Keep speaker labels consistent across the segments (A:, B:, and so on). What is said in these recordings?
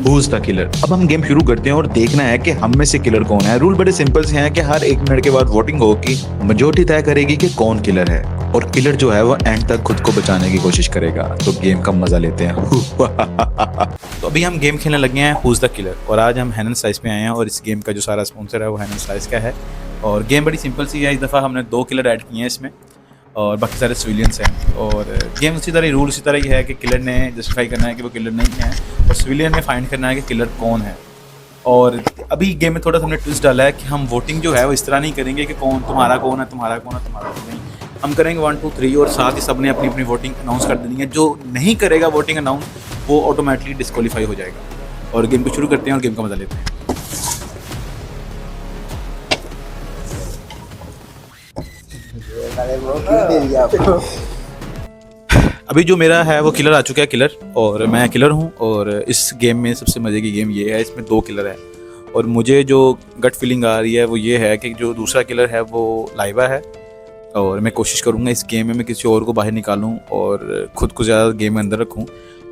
A: Whose the killer. अब हम game शुरू करते हैं और देखना है कि हम में से किलर कौन है। रूल बड़े सिंपल से हैं कि हर 1 मिनट के बाद वोटिंग होगी, मेजोरिटी तय करेगी कि कौन किलर है और किलर जो है वो एंड तक खुद को बचाने की कोशिश करेगा। तो गेम का मजा लेते हैं। तो अभी हम गेम खेलने लगे हैं हूज द किलर और आज हम हैनन स्लाइस पे आए हैं और इस गेम का जो सारा स्पॉन्सर है वो हैनन स्लाइस का है। और गेम बड़ी सिंपल सी है। इस दफ़ा हमने 2 किलर ऐड किए हैं इसमें और बाकी सारे सिविलियंस हैं। और गेम उसी तरह रूल उसी तरह ही है कि किलर ने जस्टिफाई करना है कि वो किलर नहीं है और सिविलियन ने फाइंड करना है कि किलर कौन है। और अभी गेम में थोड़ा सा हमने ट्विस्ट डाला है कि हम वोटिंग जो है वो इस तरह नहीं करेंगे कि कौन तुम्हारा कौन है, तुम्हारा कौन है, तुम्हारा कौन नहीं। हम करेंगे 1 2 3 और साथ ही सब ने अपनी अपनी वोटिंग अनाउंस कर देनी है। जो नहीं करेगा वोटिंग अनाउंस वो ऑटोमेटिकली डिस्क्वालीफाई हो जाएगा। और गेम को शुरू करते हैं और गेम का मजा लेते हैं। अभी जो मेरा है वो किलर आ चुका है किलर और मैं किलर हूँ। और इस गेम में सबसे मज़े की गेम ये है, इसमें 2 किलर है और मुझे जो गट फीलिंग आ रही है वो ये है कि जो दूसरा किलर है वो लाइबा है। और मैं कोशिश करूँगा इस गेम में मैं किसी और को बाहर निकालूँ और ख़ुद को ज़्यादा गेम में अंदर रखूँ।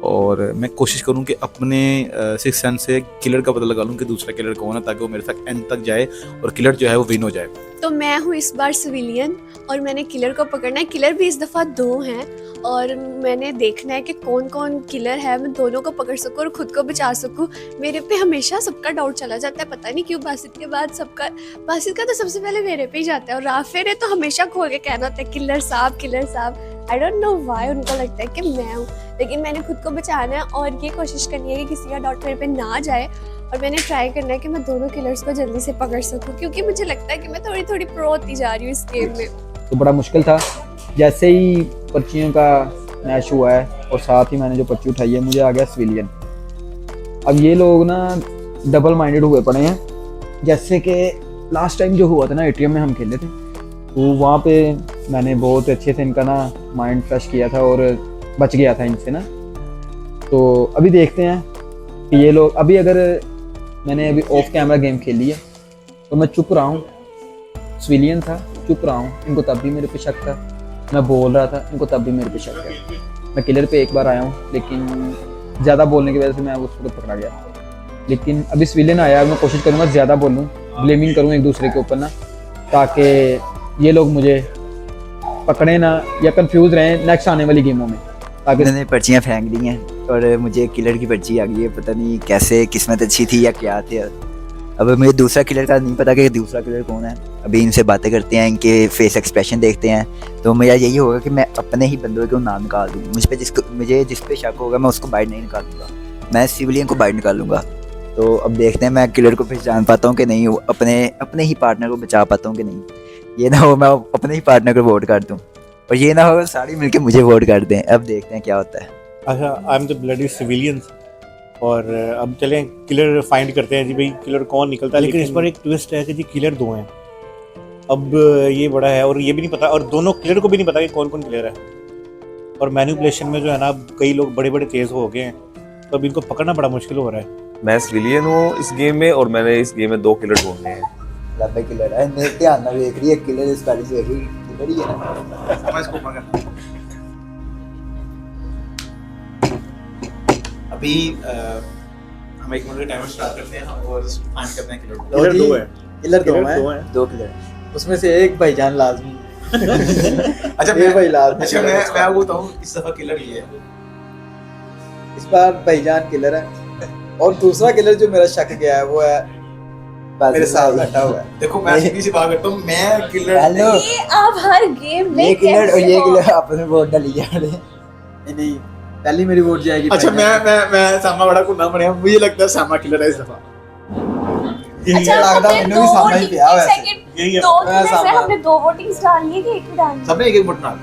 A: और मैं कोशिश करूँ कि अपने सिक्स सेंस से किलर का पता लगा लूँ कि दूसरा किलर कौन है ताकि वो मेरे साथ एंड तक जाए और किलर जो है वो विन हो जाए।
B: तो मैं हूँ इस बार सिविलियन और मैंने किलर को पकड़ना है। किलर भी इस दफ़ा 2 हैं और मैंने देखना है कि कौन कौन किलर है, मैं दोनों को पकड़ सकूँ और ख़ुद को बचा सकूँ। मेरे पे हमेशा सबका डाउट चला जाता है, पता नहीं क्यों। बासित के बाद सबका, बासित का तो सबसे पहले मेरे पे ही जाता है और राफे ने तो हमेशा खोल के कहना होता है किलर साहब, किलर साहब। आई डोंट नो व्हाई उनको लगता है कि मैं हूँ, लेकिन मैंने खुद को बचाना है और ये कोशिश करनी है कि किसी का डाउट मेरे पे ना जाए। और मैंने ट्राई करना है कि मैं दोनों किलर्स को जल्दी से पकड़ सकूं क्योंकि मुझे लगता है कि मैं थोड़ी थोड़ी प्रो होती जा रही हूँ इस गेम में।
C: तो बड़ा मुश्किल था। जैसे ही पर्चियों का मैच हुआ है और साथ ही मैंने जो पर्ची उठाई है मुझे आ गया सिविलियन। अब ये लोग ना डबल माइंडेड हुए पड़े हैं। जैसे कि लास्ट टाइम जो हुआ था ना एटीएम में हम खेले थे, तो वहाँ पे मैंने बहुत अच्छे से इनका ना माइंड फ्रेश किया था और बच गया था इनसे ना। तो अभी देखते हैं कि ये लोग, अभी अगर मैंने अभी ऑफ कैमरा गेम खेली है तो मैं चुप रहा हूँ, सिविलियन था, चुप रहा हूँ, इनको तब भी मेरे पे शक था। मैं बोल रहा था, इनको तब भी मेरे पे शक है। मैं किलर पे एक बार आया हूँ लेकिन ज़्यादा बोलने की वजह से मैं उस पर पकड़ा गया। लेकिन अभी सिविलियन आया, मैं कोशिश करूँगा ज़्यादा बोलूँ, ब्लेमिंग करूँ एक दूसरे के ऊपर ना, ताकि ये लोग मुझे पकड़े ना या कंफ्यूज रहें नेक्स्ट आने वाली गेमों में। ताकि
D: मैंने पर्चियाँ फेंक दी हैं और मुझे किलर की पर्ची आ गई है। पता नहीं कैसे किस्मत अच्छी थी या क्या थे। अब मुझे दूसरा किलर का नहीं पता कि दूसरा किलर कौन है। अभी इनसे बातें करते हैं, इनके फेस एक्सप्रेशन देखते हैं, तो मेरा यही होगा कि मैं अपने ही बंदों को नाम निकाल दूँ। मुझे जिस पे शक होगा मैं उसको बाहर नहीं निकालूंगा, मैं सिविलियन को बाहर निकालूंगा। तो अब देखते हैं मैं किलर को पहचान पाता हूँ कि नहीं, अपने ही पार्टनर को बचा पाता हूँ कि नहीं। ये ना हो मैं अपने ही पार्टनर को वोट कर दूँ और ये ना हो सारी मिलके मुझे वोट कर दें। अब देखते हैं क्या होता है।
E: अच्छा, I am the bloody civilians और अब चलें किलर फाइंड करते हैं जी भाई किलर कौन निकलता है। लेकिन इस पर एक ट्विस्ट है कि जी किलर 2 हैं। अब ये बड़ा है और ये भी नहीं पता, और दोनों किलर को भी नहीं पता कि कौन कौन किलर है। और मैनिपुलेशन में जो है ना कई लोग बड़े बड़े तेज हो गए हैं, तो अब इनको पकड़ना बड़ा मुश्किल हो रहा है।
F: मैं सिविलियन हूँ इस गेम में और मैंने इस गेम में 2 किलर ढूंढने हैं।
D: लंबे किलर है, मेरे ध्यान में देख रही है किलर इस गाड़ी से किलर ही है ना।
A: मैं इसको पकड़ अभी हम 1 मिनट का टाइमर स्टार्ट करते हैं और फाइंड करते हैं किलर को।
E: किलर 2 है,
C: किलर 2
E: है,
D: 2 किलर,
C: उसमें से एक भाईजान लाजमी।
A: अच्छा
C: ये भाई लाजमी।
A: अच्छा मैं आपको बताऊं इस दफा किलर ये है।
C: इस बार भाईजान किलर है और दूसरा किलर जो मेरा शक गया है वो है मेरे साथ बैठा हुआ है।
A: देखो मैं सीधी सी बात करता हूं, मैं किलर
D: हेलो,
B: ये आप हर गेम में
D: ये किलर और ये
B: कैसे हो?
D: किलर आपने वोट डाली जा रहे हैं।
C: नहीं, पहली मेरी वोट जाएगी।
A: अच्छा मैं सामा बड़ा को ना बढ़िया, मुझे लगता है सामा किलर है इस दफा।
B: अच्छा,
C: लगता
B: हमने
C: मैंने भी
B: 2
C: सामा ही किया
B: वोटिंग,
C: वैसे।
B: सेकंड
E: यही है।
B: 2
C: मैं
B: में से
C: सामा।
B: हमने 2 वोटिंग्स डाली है कि एक ही डाली?
A: सबने एक वोट डाल।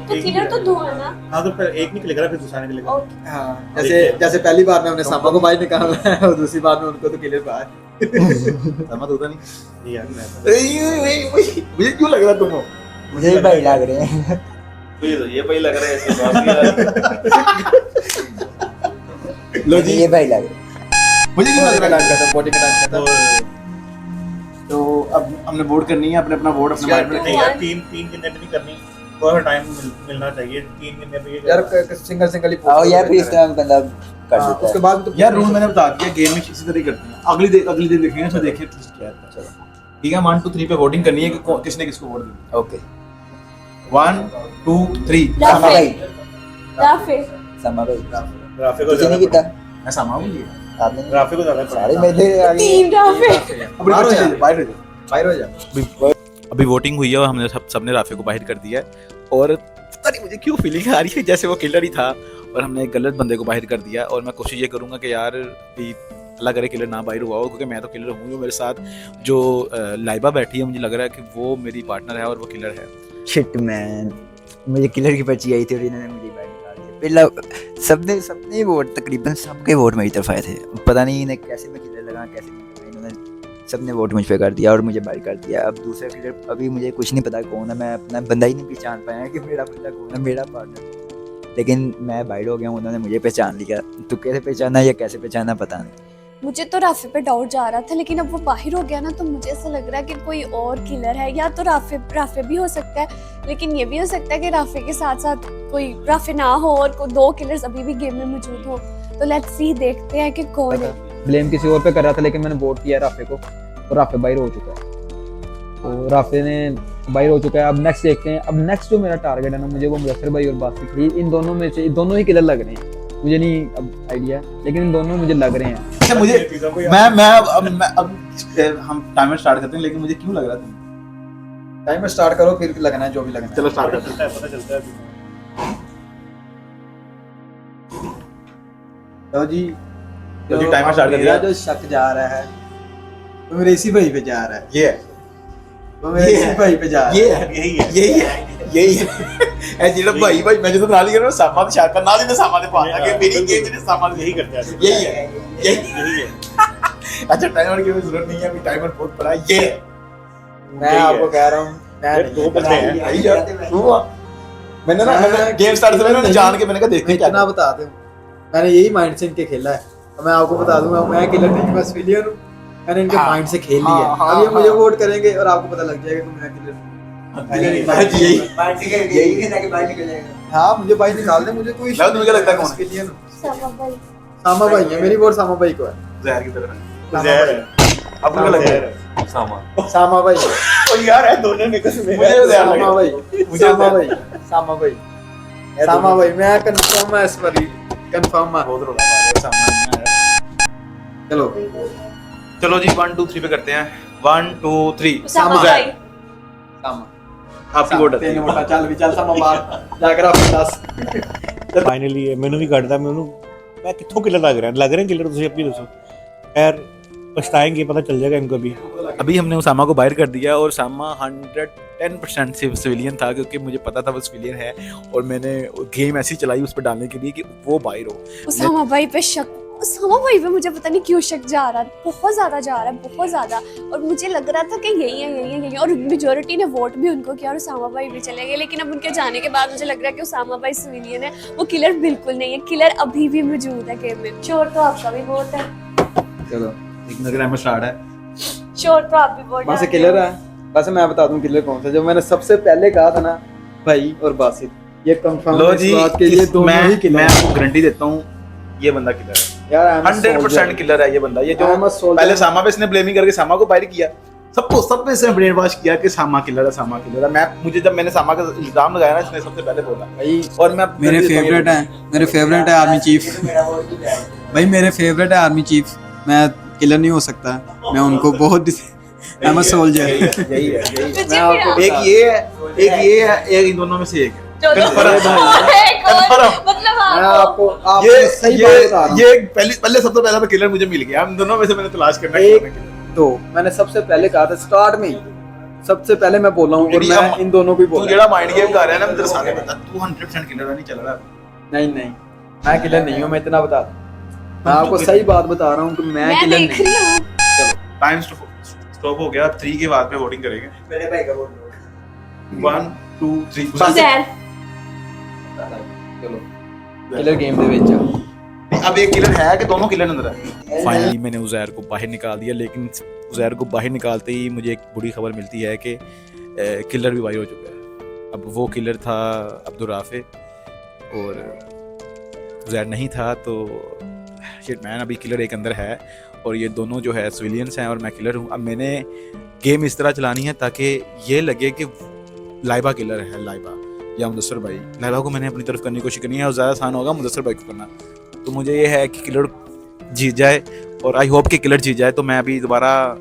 B: तो किलर तो 2 है ना।
E: हाँ, तो फिर एक निकलेगा फिर दूसरा निकलेगा।
B: ओके।
C: हाँ, जैसे पहली बार में हमने सामा को बाहर निकाला है और दूसरी बार में उनको तो किलर बाहर।
A: सामा तो होता नहीं।
E: नहीं यार, मैं
A: मुझे क्यों लग रहा तुम हो?
D: मुझे भी भाई लग रहे हैं।
F: ये भाई लग रहा है ऐसे बात नहीं।
A: लो जी,
D: ये भाई लग रहे हैं।
A: मुझे क्यों लग रहा है?
C: वोटिंग का टाइम खत्म।
A: तो अब हमने वोट करनी है, अपने अपना वोट अपने माइंड में
E: नहीं
A: रखिए।
E: यार, तीन की नेट नहीं करनी, थोड़ा टाइम मिलना चाहिए। 3 की नेट
C: यार सिंगल ही
D: आओ यार फिर इस तरह मतलब कर देता
C: उसके
D: है।
C: बाद तो
G: यार रूल मैंने बता दिया, गेम में इसी तरह करते हैं। अगली दिन देखेंगे तो देखिए क्या है।
D: चलो
G: ठीक है, 1 2 3 पे वोटिंग करनी है कि किसने किसको वोट दी।
D: ओके
G: 1 2 3
D: सामा भाई
B: राफे
D: सामा भाई
E: राफे को
D: तुझे
E: ज्यादा
D: नहीं किया
G: मैं सामा हूं ये।
D: आपने नहीं?
E: राफे को ज्यादा
D: सारे मेरे आ गए।
B: तीन राफे
G: बाहर हो जा, बाहर हो जा।
C: बाहर हो जा।
A: अभी वोटिंग हुई है और हमने सबने राफे को बाहर कर दिया है और पता नहीं मुझे क्यों फीलिंग आ रही है जैसे वो किलर ही था और हमने एक गलत बंदे को बाहर कर दिया। और मैं कोशिश ये करूंगा कि यार भी अल्लाह करे किलर ना बाहर हुआ हो, क्योंकि मैं तो किलर हूँ। मेरे साथ जो लाइबा बैठी है मुझे लग रहा है कि वो मेरी पार्टनर है और वो किलर है।
D: शिट मैन, मुझे किलर की पर्ची आई थी और इन्होंने मुझे बाहर निकाल दिया। पहला सबने वोट, तकरीबन सबके वोट मेरी तरफ आए थे। पता नहीं इन्हें कैसे मैं किलर लगा कैसे नहीं लगा, इन्होंने सबने वोट मुझ पे कर दिया और मुझे बाहर कर दिया। अब दूसरा किलर अभी मुझे कुछ नहीं पता कौन है, मैं अपना बंदा ही नहीं पहचान पाया कि मेरा बंदा कौन है, मेरा पार्टनर। लेकिन मैं बाहर हो गया हूँ, उन्होंने मुझे पहचान लिया। तो कैसे पहचाना या कैसे पहचाना पता नहीं।
B: मुझे तो राफे पे डाउट जा रहा था, लेकिन अब वो बाहर हो गया ना तो मुझे ऐसा लग रहा है कि कोई और किलर है। या तो राफे भी हो सकता है, लेकिन ये भी हो सकता है कि राफे के साथ साथ कोई राफे ना हो और दो किलर्स अभी भी गेम में मौजूद हो। तो लेट्स सी, देखते हैं कि कौन है।
C: ब्लेम किसी और पे कर रहा था, लेकिन मैंने वोट किया राफे को और राफे बाहर हो चुका है। तो राफे ने बाहर हो चुका है। अब नेक्स्ट देखते हैं। अब नेक्स्ट जो मेरा टारगेट है ना, मुझे वो मुदस्सिर भाई और बासित भाई, इन दोनों में से दोनों ही किलर लग रहे हैं। मुझे नहीं अब आइडिया, लेकिन इन दोनों मुझे लग रहे हैं।
G: अच्छा मुझे अब हम टाइमर स्टार्ट करते हैं, लेकिन मुझे क्यों लग रहा था।
C: टाइमर स्टार्ट करो, फिर लगना है जो भी लगना है।
G: चलो स्टार्ट करते
E: पता चलता है
C: तो जी
G: जी, टाइमर स्टार्ट कर दिया।
C: जो शक जा रहा है वो मेरे इसी भाई पे जा रहा है।
G: ये है,
C: वो मेरे इसी भाई पे जा रहा है।
G: ये है, यही है ए ਜਿਹੜਾ ਭਾਈ मैं ਜਦੋਂ ਨਾਲ ਹੀ ਕਰਨਾ ਸਾਮਾ ਤੇ ਸ਼ਾਕਰ ਨਾਲ ਹੀ ਨੇ ਸਾਮਾ ਤੇ ਪਾਣਾ कि मेरी गेम में सामा
E: यही करते हैं
G: यही है यही है। अच्छा टाइमर की जरूरत नहीं है, अभी टाइमर बहुत बड़ा है। ये
C: मैं आपको कह रहा हूँ,
E: यार दो बंदे हैं।
G: भाई यार तू आ। मैंने ना गेम स्टार्ट से पहले जान के मैंने कहा देखते
C: मैं
G: हैं
C: इतना बता दूं, मैंने यही माइंड से इनके खेला है। और मैं आपको बता दूंगा, मैं किलर नहीं, मैं सिविलियन हूँ। मैंने इनके माइंड से खेल लिया है। अब ये मुझे वोट करेंगे और आपको पता लग जाएगा कि मैं किलर हूँ। हाँ, मुझे भाई निकाल दे, मुझे कोई
G: तुम्हें क्या लगता है कौन है?
C: सिविलियन हूँ।
B: सामा भाई।
C: सामा भाई है, मेरी वोट सामा भाई को है।
G: जहर की तरह है।
E: जहर है।
G: आपको क्या लगता है?
F: सामा
C: सामा भाई,
E: और यार है दोनों में कसम
G: मुझे तो जहर
C: सामा
G: लगा।
C: भाई,
G: मुझे
C: सामा
G: तो-
C: भाई, सामा भाई, सामा भाई, मैं कंफर्म है इस पर ही, कंफर्म है।
G: बहुत रोला मार रहा है, सामा नहीं आया।
C: चलो
G: चलो जी 1 2 3 पे करते हैं। 1 2 3
B: सामा भाई।
C: सामा,
G: आपकी वोट है।
C: तीन वोटा, चल भी चल सामा बाहर जाकर आप 10।
E: फाइनली ਮੈਨੂੰ ਵੀ ਕੱਢਦਾ ਮੈਨੂੰ मैं कित्थों किलर लग रहा है किलर ਤੁਸੀਂ अपनी दसो खैर पछताएंगे पता चल जाएगा इनको भी।
A: अभी हमने उसामा को बाहर कर दिया और उसामा 110% सिविलियन था, क्योंकि मुझे पता था वो सिविलियन है और मैंने गेम ऐसी चलाई उस पर डालने के लिए कि वो बाहर हो।
B: उसामा भाई पे शक, उसामा भाई पे मुझे पता नहीं क्यों शक जा रहा है, बहुत ज्यादा जा रहा है, बहुत ज्यादा। और मुझे लग रहा था कि यही है और मेजोरिटी ने वोट भी उनको किया और उसामा भाई भी चले गए। लेकिन अब उनके जाने के बाद मुझे लग रहा है कि उसामा भाई सिविलियन है, वो किलर बिल्कुल नहीं है। किलर अभी भी मौजूद है गेम में। श्योर तो आपका भी वोट है,
C: चलो
G: एक नजर टाइमर स्टार्ट है।
B: श्योर तो आप भी वोट
C: बस
B: डालते
C: किलर
B: हो।
C: है। बस मैं बता दूं किलर कौन सा। जब मैंने सबसे पहले कहा था ना भाई और बासित, ये कंफर्म
G: लो
C: है
G: जी,
C: इस बात के लिए दोनों ही
G: मैं
C: किलर।
G: आपको गारंटी देता हूँ ये बंदा किलर है।
C: यार I am a
G: 100%
C: soldier.
G: Killer है ये बंदा। ये
C: I am a
G: जो
C: soldier.
G: पहले सामा पे इसने ब्लेमिंग करके सामा को बाहर किया, सबको सब पे इसने ब्रेन वॉश किया कि सामा किलर है, सामा किलर है। मैं मुझे जब मैंने सामा का इल्जाम लगाया ना, इसने सबसे पहले बोला
C: भाई
G: और मैं
H: मेरे फेवरेट है, मेरे फेवरेट है आर्मी चीफ भाई, मेरे फेवरेट है आर्मी चीफ। मैं किलर नहीं हो सकता, मैं उनको बहुत आई एम अ सोल्जर।
G: यही है
B: मुझे
C: मैं आपको
B: भी
G: एक ये है, एक इन दोनों में से एक है।
B: मतलब
C: मैं आपको
G: ये
C: सही बात बता रहा हूँ।
G: ये पहले सबसे पहला किलर मुझे मिल गया। हम दोनों में से मैंने तलाश करना है
C: एक
G: कौन है killer।
C: तो मैंने सबसे पहले कहा था स्टार्ट में ही, सबसे पहले मैं बोला हूँ और
G: मेरी
C: मैं
G: अब-
C: इन दोनों को ही
G: तू
C: बोला।
G: जेड़ा माइंड गेम कर रहा है ना, मैं तेरे सामने बता, तू 100% किलर नहीं चल रहा।
C: नहीं नहीं, मैं किलर नहीं हूँ, मैं इतना बता दूं। मैं आपको सही बात बता रहा हूँ कि मैं
B: मैं
C: किलर
B: देख
C: नहीं
B: रही हूँ।
G: चलो टाइम स्टॉप हो गया। 3 के बाद में वोटिंग करेंगे।
C: मेरे भाई का वोट
G: 1 2 3
B: जहर।
C: चलो किलर गेम दे विच
G: अब एक किलर है कि दोनों किलर अंदर है?
A: फाइनली मैंने उज़ैर को बाहर निकाल दिया, लेकिन उज़ैर को बाहर निकालते ही मुझे एक बुरी खबर मिलती है कि किलर भी बाहर हो चुका है। अब वो किलर था अब्दुल राफे और उज़ैर नहीं था, तो शिट मैन, अभी किलर एक अंदर है और ये दोनों जो है सिविलियंस हैं और मैं किलर हूँ। अब मैंने गेम इस तरह चलानी है ताकि ये लगे कि लाइबा किलर है, लाइबा या मुदस्सर भाई। लाइबा को मैंने अपनी तरफ करने की कोशिश करनी है और ज़्यादा आसान होगा मुदस्सर भाई को करना। तो मुझे ये है कि किलर जीत जाए और आई होप कि किलर जीत जाए। तो मैं अभी दोबारा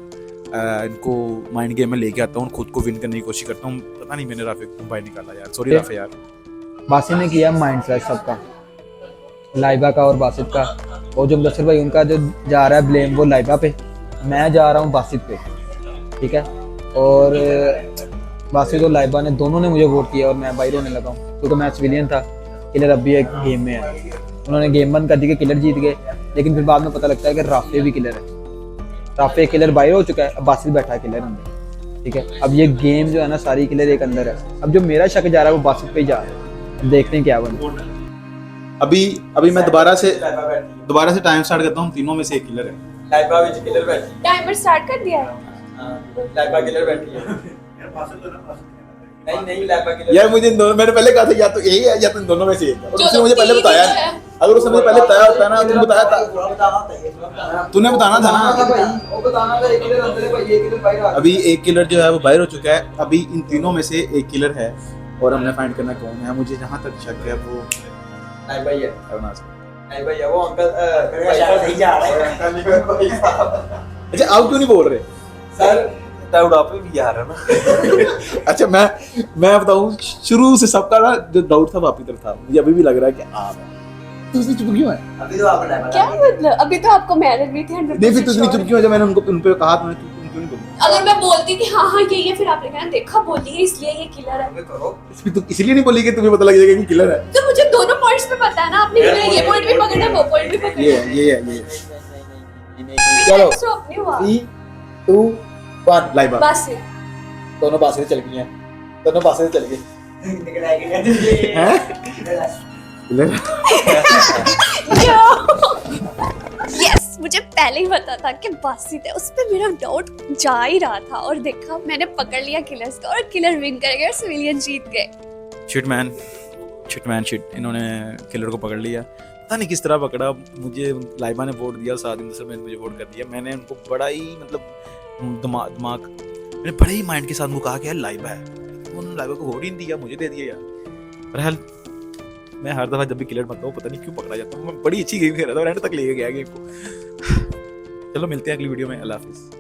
A: इनको माइंड गेम में लेके आता हूँ, खुद को विन करने की कोशिश करता हूँ। पता नहीं मैंने राफे को बाहर निकाला यार, सॉरी राफे यार।
C: बासित ने किया माइंड फ्लैश सबका, लाइबा का और बासित का। और जो मुदस्सिर भाई उनका जो जा रहा है ब्लेम वो लाइबा पे, मैं जा रहा हूँ बासित पे, ठीक है। और बासित और लाइबा ने दोनों ने मुझे वोट किया और मैं बाहर होने लगा हूँ क्योंकि मैं सिविलियन था। किलर अब भी एक गेम में है, उन्होंने गेम बंद कर दी कि किलर जीत गए, लेकिन फिर बाद में पता लगता है कि राफे भी किलर है। राफे किलर बाहर हो चुका है, अब बासित बैठा है किलर अंदर, ठीक है। अब ये गेम जो है ना सारी किलर एक अंदर है। अब जो मेरा शक जा रहा है वो बासित पे ही जा रहा है, देखते हैं क्या बने।
G: अभी मैं दोबारा से टाइम स्टार्ट करता हूँ। तीनों में से एक किलर है।
H: लाइबा विच किलर बैठी
B: टाइमर स्टार्ट कर दिया है।
H: है, लाइबा किलर बैठी है। नहीं लाइबा किलर
G: यार मुझे इन दोनों, मैंने पहले कहा था या तो यही है या तो इन दोनों में से एक है, और उसने मुझे पहले बताया नहीं। अगर उसने मुझे पहले बताया होता ना, तुमने बताया था, तूने बताना था ना।
C: वो बताना था एक किलर अंदर है भाई, एक किलर बाहर आ।
G: अभी एक किलर जो है वो बाहर हो चुका है। अभी इन तीनों में से एक किलर है और हमने फाइंड करना कौन है। मुझे जहाँ तक शक है वो
H: लाइबा ही है।
G: अरुणास।
H: नहीं भैया वो अंकल नहीं जा रहे हैं।
G: अच्छा आप क्यों नहीं बोल रहे
H: सर उड़ापे भी जा रहा ना।
G: अच्छा मैं बताऊं, शुरू से सबका ना जो डाउट था वो आपकी तरफ था। मुझे अभी भी लग रहा है कि आप है। तो उसने चुप क्यों है?
H: अभी तो आपको लाइबा
B: क्या मतलब? अभी तो आपको मैरिज भी थी 100%।
G: नहीं फिर तो चुप क्यों है? जब मैंने उन पे कहा तुम क्यों नहीं बोली?
B: अगर मैं बोलती कि हाँ हाँ ये फिर आपने कहना देखा बोली है इसलिए ये किलर है।
H: करो
G: इसलिए तुम इसलिए नहीं बोली कि तुम्हें पता लग जाएगा कि किलर है।
B: तो मुझे दोनों पॉइंट्स पे पता है ना, आपने मेरा ये पॉइंट भी पकड़ना है वो पॉइंट भी पकड़ना
G: ये
B: है।
G: है।
B: चलो स्टॉप नहीं हुआ
G: 3 2 1 लाइबा।
B: बस ये।
G: दोनों पासे से चल गई हैं, दोनों पासे से चल गई
H: निकल आएगी
G: हैं। किलर
B: यस, मुझे पहले ही पता था कि बासित है, उस पे मेरा डाउट जा ही रहा था और देखा मैंने पकड़ लिया किलर्स का और किलर विन कर गए और सिविलियन जीत गए।
A: शिट इन्होंने किलर को पकड़ लिया। पता नहीं किस तरह पकड़ा। मुझे लाइबा ने वोट दिया, साथ में मुझे वोट कर दिया। मैंने उनको बड़ा ही मतलब दिमाग मैंने बड़े ही माइंड के साथ उनको कहा कि यार लाइबा है, उन्होंने लाइबा को वोट ही नहीं दिया, मुझे दे दिया यार। बहरहाल मैं हर दफा जब भी किलर बनता हूँ पता नहीं क्यों पकड़ा जाता हूँ। मैं बड़ी अच्छी गेम खेल रहा था और एंड तक लेके गया गेम को। चलो मिलते हैं अगली वीडियो में। अल्लाह हाफिज़।